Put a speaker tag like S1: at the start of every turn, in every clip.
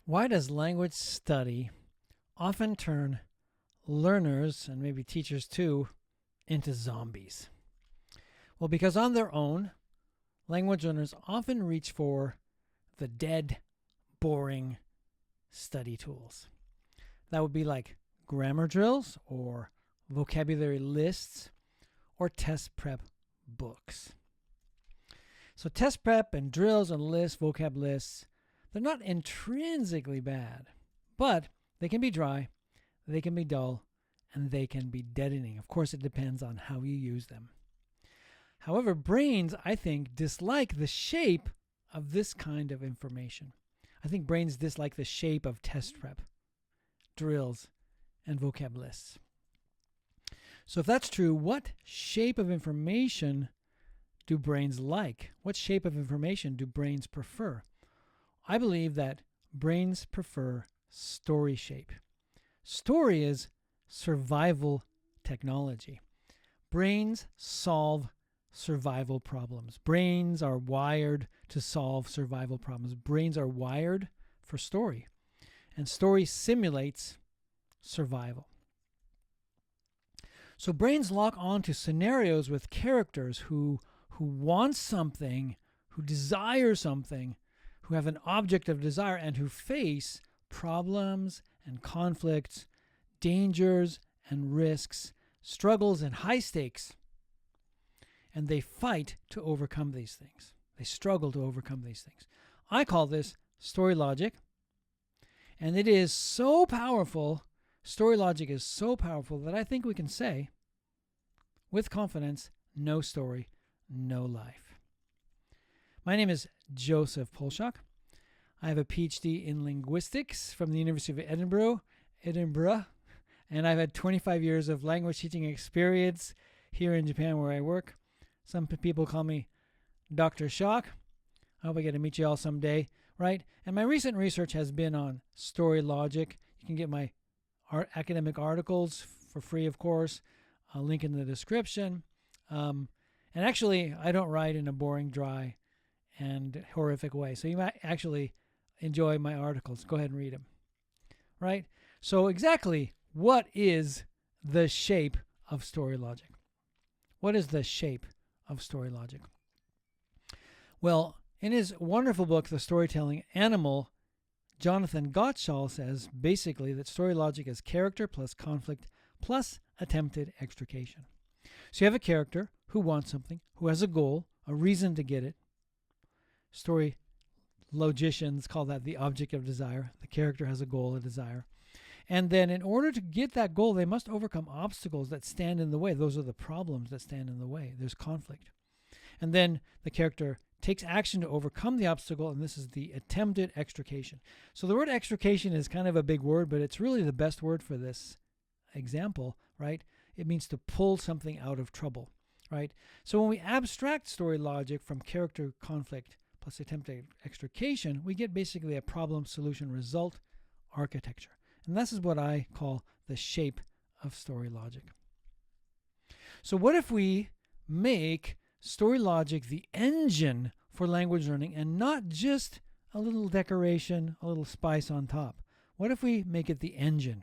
S1: Why does language study often turn learners, and maybe teachers too, into zombies? Well, because on their own, language learners often reach for the dead, boring study tools. That would be like grammar drills or vocabulary lists or test prep books. So, test prep and drills and lists, vocab lists, they're not intrinsically bad, but they can be dry, they can be dull, and they can be deadening. Of course, it depends on how you use them. However, brains, I think, dislike the shape of this kind of information. I think brains dislike the shape of test prep, drills, and vocab lists. So if that's true, what shape of information do brains like? What shape of information do brains prefer? I believe that brains prefer story shape. Story is survival technology. Brains solve survival problems. Brains are wired to solve survival problems. Brains are wired for story. And story simulates survival. So brains lock onto scenarios with characters who want something, who desire something, who have an object of desire, and who face problems and conflicts, dangers and risks, struggles and high stakes. And they fight to overcome these things. They struggle to overcome these things. I call this story logic. And it is so powerful, story logic is so powerful that I think we can say, with confidence, no story, no life. My name is Joseph Poulshock. I have a PhD in linguistics from the University of Edinburgh, and I've had 25 years of language teaching experience here in Japan where I work. Some people call me Dr. Shock. I hope I get to meet you all someday, right? And my recent research has been on story logic. You can get my academic articles for free, of course. I'll link in the description. And actually, I don't write in a boring, dry, and horrific way. So you might actually enjoy my articles. Go ahead and read them. Right? So exactly what is the shape of story logic? What is the shape of story logic? Well, in his wonderful book, The Storytelling Animal, Jonathan Gottschall says basically that story logic is character plus conflict plus attempted extrication. So you have a character who wants something, who has a goal, a reason to get it. Story logicians call that the object of desire. The character has a goal, a desire. And then in order to get that goal, they must overcome obstacles that stand in the way. Those are the problems that stand in the way. There's conflict. And then the character takes action to overcome the obstacle, and this is the attempted extrication. So the word extrication is kind of a big word, but it's really the best word for this example, right? It means to pull something out of trouble, right? So when we abstract story logic from character conflict plus attempted extrication, we get basically a problem solution result architecture. And this is what I call the shape of story logic. So what if we make story logic the engine for language learning and not just a little decoration, a little spice on top? What if we make it the engine,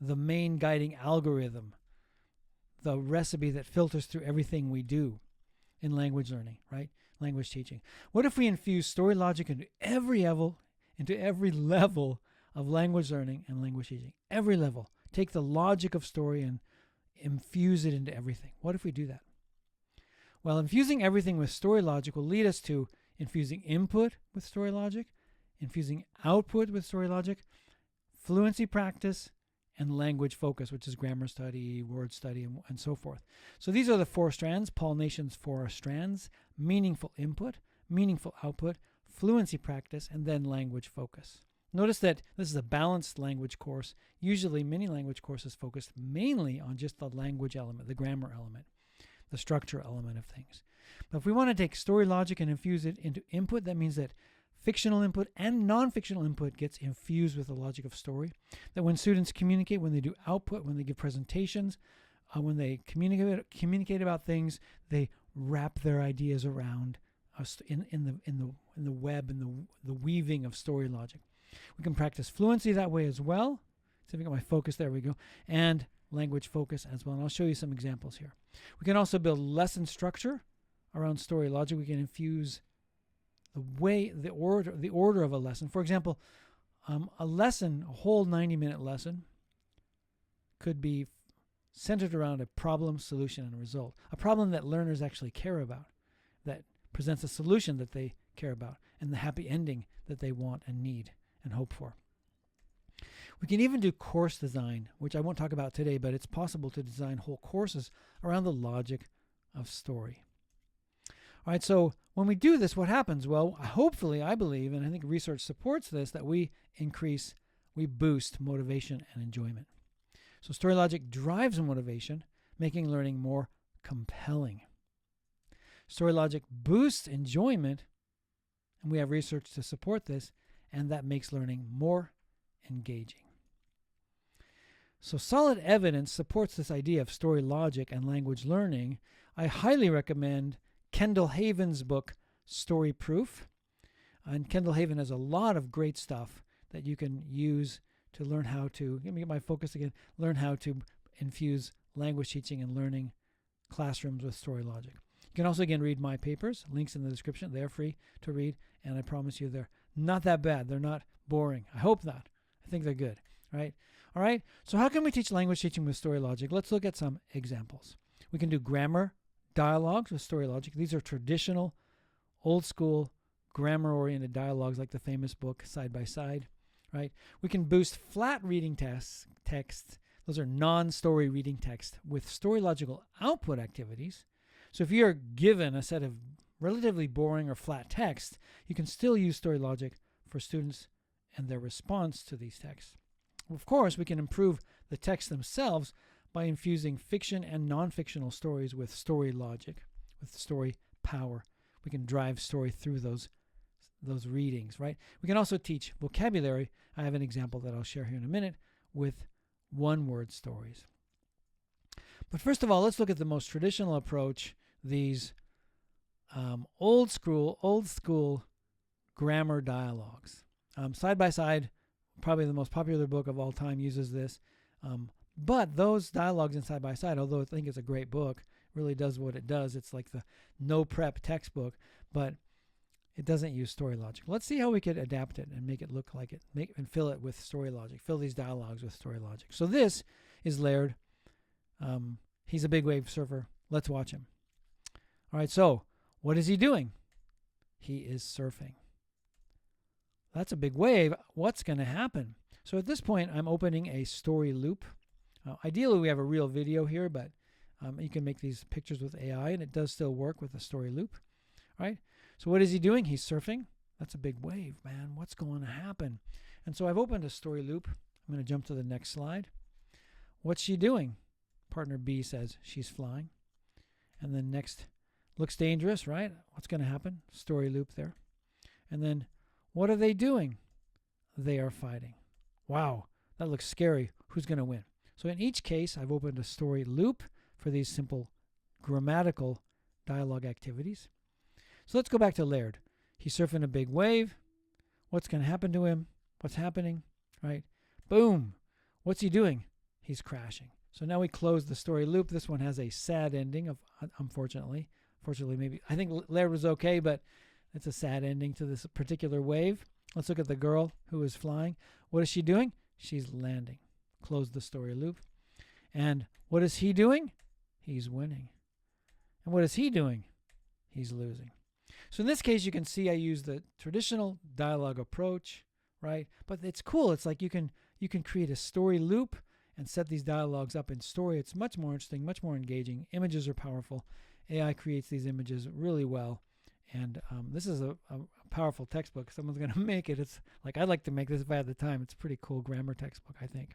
S1: the main guiding algorithm, the recipe that filters through everything we do in language learning, right? Language teaching. What if we infuse story logic into every level of language learning and language teaching? Every level. Take the logic of story and infuse it into everything. What if we do that? Well, infusing everything with story logic will lead us to infusing input with story logic, infusing output with story logic, fluency practice, and language focus, which is grammar study, word study, and so forth. So these are the 4 strands, Paul Nation's 4 strands: meaningful input, meaningful output, fluency practice, and then language focus. Notice that this is a balanced language course. Usually many language courses focus mainly on just the language element, the grammar element, the structure element of things. But if we want to take story logic and infuse it into input, that means that fictional input and non-fictional input gets infused with the logic of story. That when students communicate, when they do output, when they give presentations, when they communicate about things, they wrap their ideas around in the web and the weaving of story logic. We can practice fluency that way as well. See if I got my focus. There we go. And language focus as well. And I'll show you some examples here. We can also build lesson structure around story logic. We can infuse the order of a lesson. For example, a whole 90-minute lesson could be centered around a problem, solution, and a result. A problem that learners actually care about, that presents a solution that they care about, and the happy ending that they want and need and hope for. We can even do course design, which I won't talk about today, but it's possible to design whole courses around the logic of story. All right, so when we do this, what happens? Well, hopefully, I believe, and I think research supports this, that we boost motivation and enjoyment. So story logic drives motivation, making learning more compelling. Story logic boosts enjoyment, and we have research to support this, and that makes learning more engaging. So solid evidence supports this idea of story logic and language learning. I highly recommend Kendall Haven's book, Story Proof. And Kendall Haven has a lot of great stuff that you can use to learn how to, let me get my focus again, learn how to infuse language teaching and learning classrooms with story logic. You can also, again, read my papers, links in the description. They're free to read, and I promise you they're not that bad. They're not boring. I hope not. I think they're good, right? All right, so how can we teach language teaching with story logic? Let's look at some examples. We can do grammar dialogues with story logic. These are traditional, old school, grammar-oriented dialogues like the famous book Side by Side, right? We can boost flat reading text. Those are non-story reading text with story logical output activities. So if you're given a set of relatively boring or flat text, you can still use story logic for students and their response to these texts. Of course, we can improve the texts themselves by infusing fiction and non-fictional stories with story logic, with story power. We can drive story through those readings, right? We can also teach vocabulary. I have an example that I'll share here in a minute with one-word stories. But first of all, let's look at the most traditional approach, these old school grammar dialogues. Side by Side, probably the most popular book of all time, uses this. But those dialogues in Side by Side, although I think it's a great book, really does what it does. It's like the no prep textbook, but it doesn't use story logic. Let's see how we could adapt it and make it look like it, and fill it with story logic, fill these dialogues with story logic. So this is Laird. He's a big wave surfer. Let's watch him. All right, so what is he doing? He is surfing. That's a big wave. What's going to happen? So at this point, I'm opening a story loop. Ideally, we have a real video here, but you can make these pictures with AI, and it does still work with a story loop. All right? So what is he doing? He's surfing. That's a big wave, man. What's going to happen? And so I've opened a story loop. I'm going to jump to the next slide. What's she doing? Partner B says she's flying. And then next, looks dangerous, right? What's going to happen? Story loop there. And then what are they doing? They are fighting. Wow, that looks scary. Who's going to win? So in each case, I've opened a story loop for these simple grammatical dialogue activities. So let's go back to Laird. He's surfing a big wave. What's going to happen to him? What's happening? Right? Boom. What's he doing? He's crashing. So now we close the story loop. This one has a sad ending, unfortunately. Fortunately, maybe. I think Laird was okay, but it's a sad ending to this particular wave. Let's look at the girl who is flying. What is she doing? She's landing. Close the story loop. And what is he doing? He's winning. And what is he doing? He's losing. So in this case, you can see I use the traditional dialogue approach, right? But it's cool. It's like you can create a story loop and set these dialogues up in story. It's much more interesting, much more engaging. Images are powerful. AI creates these images really well. And this is a powerful textbook. Someone's going to make it. It's like, I'd like to make this if I had the time. It's a pretty cool grammar textbook, I think.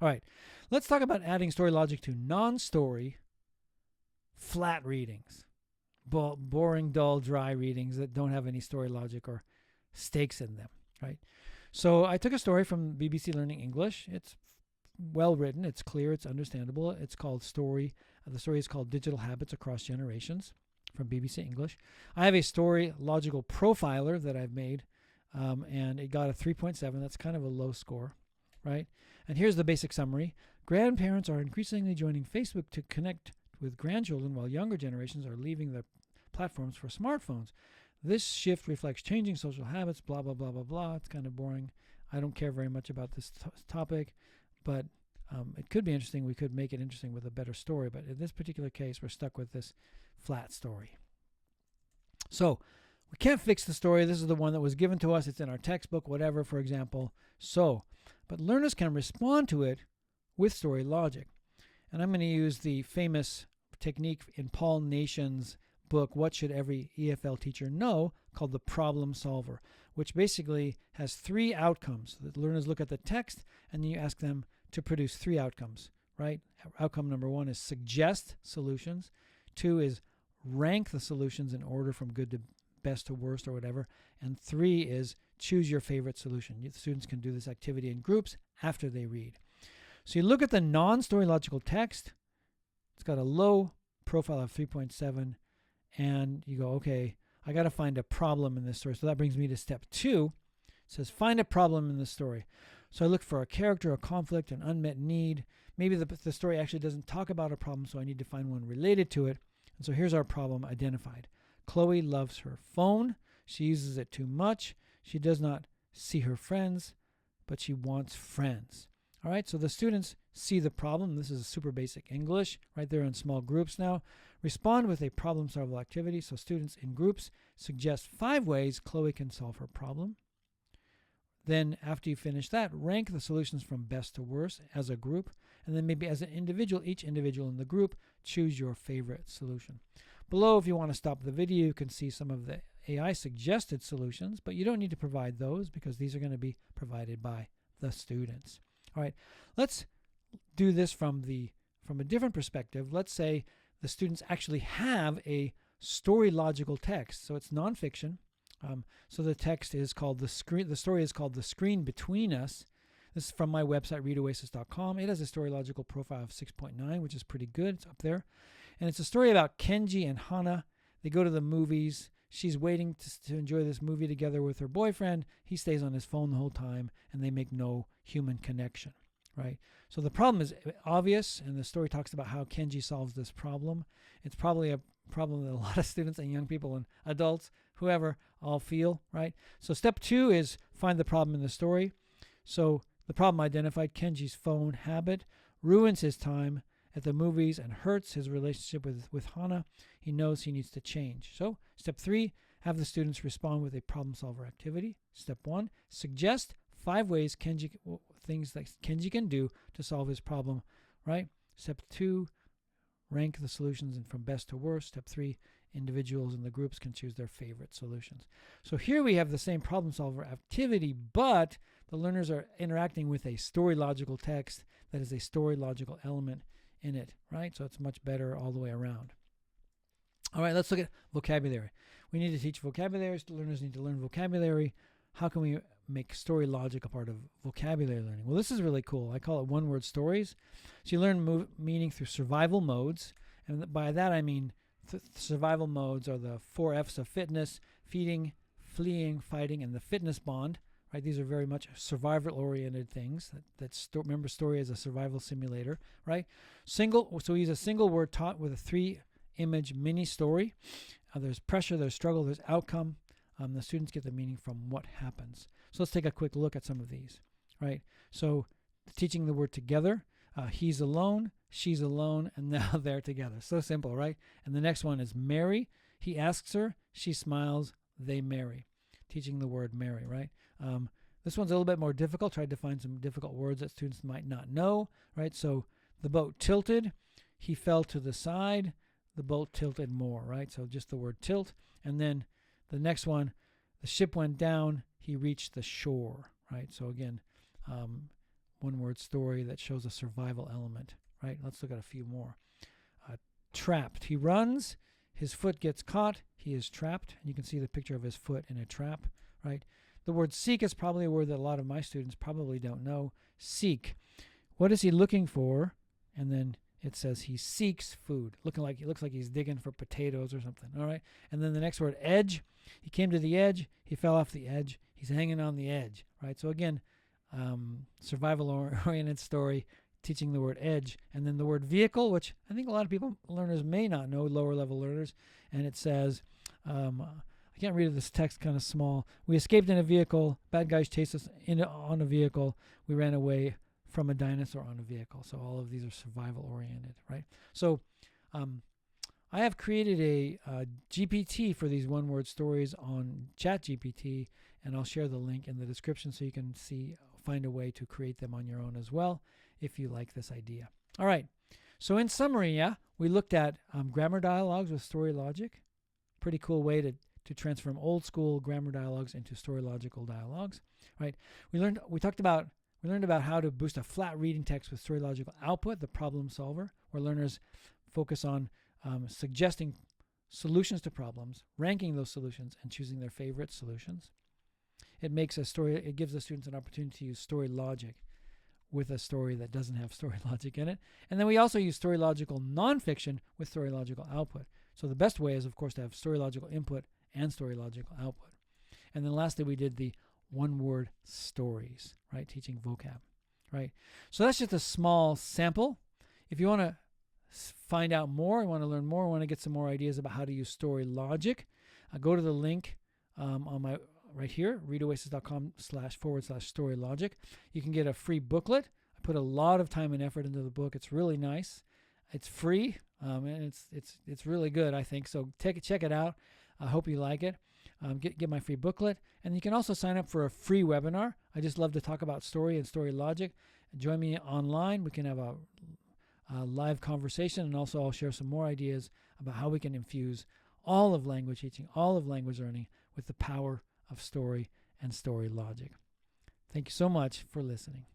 S1: All right, let's talk about adding story logic to non-story flat readings. Boring, dull, dry readings that don't have any story logic or stakes in them, right? So I took a story from BBC Learning English. It's well written. It's clear. It's understandable. It's called Story. The story is called Digital Habits Across Generations from BBC English. I have a story logical profiler that I've made and it got a 3.7. That's kind of a low score, right? And here's the basic summary. Grandparents are increasingly joining Facebook to connect with grandchildren while younger generations are leaving the platforms for smartphones. This shift reflects changing social habits, blah, blah, blah, blah, blah. It's kind of boring. I don't care very much about this topic, but it could be interesting. We could make it interesting with a better story, but in this particular case, we're stuck with this flat story. So we can't fix the story. This is the one that was given to us. It's in our textbook, whatever, for example. But learners can respond to it with story logic. And I'm going to use the famous technique in Paul Nation's book, What Should Every EFL Teacher Know?, called the problem solver, which basically has 3 outcomes. The learners look at the text and you ask them to produce 3 outcomes, right? Outcome number 1 is suggest solutions. 2 is rank the solutions in order from good to best to worst or whatever. And 3 is choose your favorite solution. The students can do this activity in groups after they read. So you look at the non-story logical text. It's got a low profile of 3.7. And you go, okay, I got to find a problem in this story. So that brings me to step 2. It says find a problem in the story. So I look for a character, a conflict, an unmet need. Maybe the story actually doesn't talk about a problem, so I need to find one related to it. And so here's our problem identified. Chloe loves her phone. She uses it too much. She does not see her friends, but she wants friends. All right, so the students see the problem. This is super basic English, right? They're in small groups now. Respond with a problem-solvable activity. So students in groups suggest 5 ways Chloe can solve her problem. Then after you finish that, rank the solutions from best to worst as a group. And then maybe as an individual, each individual in the group, choose your favorite solution. Below, if you want to stop the video, you can see some of the AI suggested solutions, but you don't need to provide those because these are going to be provided by the students. All right, let's do this from a different perspective. Let's say the students actually have a story logical text. So it's nonfiction. So the text is called the story is called The Screen Between Us. This is from my website, readoasis.com. It has a story logical profile of 6.9, which is pretty good. It's up there. And it's a story about Kenji and Hana. They go to the movies. She's waiting to enjoy this movie together with her boyfriend. He stays on his phone the whole time, and they make no human connection, right? So the problem is obvious, and the story talks about how Kenji solves this problem. It's probably a problem that a lot of students and young people and adults, whoever, all feel, right? So step 2 is find the problem in the story. So the problem identified, Kenji's phone habit ruins his time at the movies and hurts his relationship with Hana. He knows he needs to change. So step 3, have the students respond with a problem solver activity. Step 1, suggest 5 ways things that Kenji can do to solve his problem, right? Step 2, rank the solutions from best to worst. Step 3, individuals in the groups can choose their favorite solutions. So here we have the same problem solver activity, but the learners are interacting with a story logical text that is a story logical element in it, right? So it's much better all the way around. All right, let's look at vocabulary. We need to teach vocabulary. Learners need to learn vocabulary. How can we make story logic a part of vocabulary learning? Well, this is really cool. I call it one-word stories. So you learn meaning through survival modes. And by that I mean survival modes are the 4 F's of fitness: feeding, fleeing, fighting, and the fitness bond. Right? These are very much survival-oriented things. Remember, story is a survival simulator, right? So we use a single word taught with a 3-image mini story. There's pressure, there's struggle, there's outcome. The students get the meaning from what happens. So let's take a quick look at some of these, right? So teaching the word together. He's alone, she's alone, and now they're together. So simple, right? And the next one is marry. He asks her, she smiles, they marry. Teaching the word marry, right? This one's a little bit more difficult. Tried to find some difficult words that students might not know, right? So the boat tilted, he fell to the side, the boat tilted more, right? So just the word tilt. And then the next one, the ship went down, he reached the shore, right? So again, one-word story that shows a survival element, right? Let's look at a few more. Trapped, he runs, his foot gets caught, he is trapped. And you can see the picture of his foot in a trap, right? The word seek is probably a word that a lot of my students probably don't know. Seek. What is he looking for? And then it says he seeks food. It looks like he's digging for potatoes or something. All right. And then the next word, edge. He came to the edge. He fell off the edge. He's hanging on the edge, right? So again, survival-oriented story, teaching the word edge, and then the word vehicle, which I think a lot of learners may not know, lower level learners, and it says, I can't read it, this text kind of small. We escaped in a vehicle, bad guys chased us on a vehicle, we ran away from a dinosaur on a vehicle. So all of these are survival oriented, right? So I have created a GPT for these one-word stories on ChatGPT, and I'll share the link in the description so you can find a way to create them on your own as well if you like this idea. All right, so in summary, we looked at grammar dialogues with story logic. Pretty cool way to transform old school grammar dialogues into story logical dialogues, right? We learned about how to boost a flat reading text with story logical output, the problem solver, where learners focus on suggesting solutions to problems, ranking those solutions, and choosing their favorite solutions. It gives the students an opportunity to use story logic with a story that doesn't have story logic in it. And then we also use story logical nonfiction with story logical output. So the best way is, of course, to have story logical input and story logical output. And then lastly, we did the one-word stories, right? Teaching vocab, right? So that's just a small sample. If you want to find out more, want to learn more, want to get some more ideas about how to use story logic, go to the link on my right here, readoasis.com//story logic. You can get a free booklet. I put a lot of time and effort into the book. It's really nice. It's free, and it's really good, I think. So check it out. I hope you like it. Get my free booklet, and you can also sign up for a free webinar. I just love to talk about story and story logic. Join me online. We can have a live conversation, and also I'll share some more ideas about how we can infuse all of language teaching, all of language learning with the power of story and story logic. Thank you so much for listening.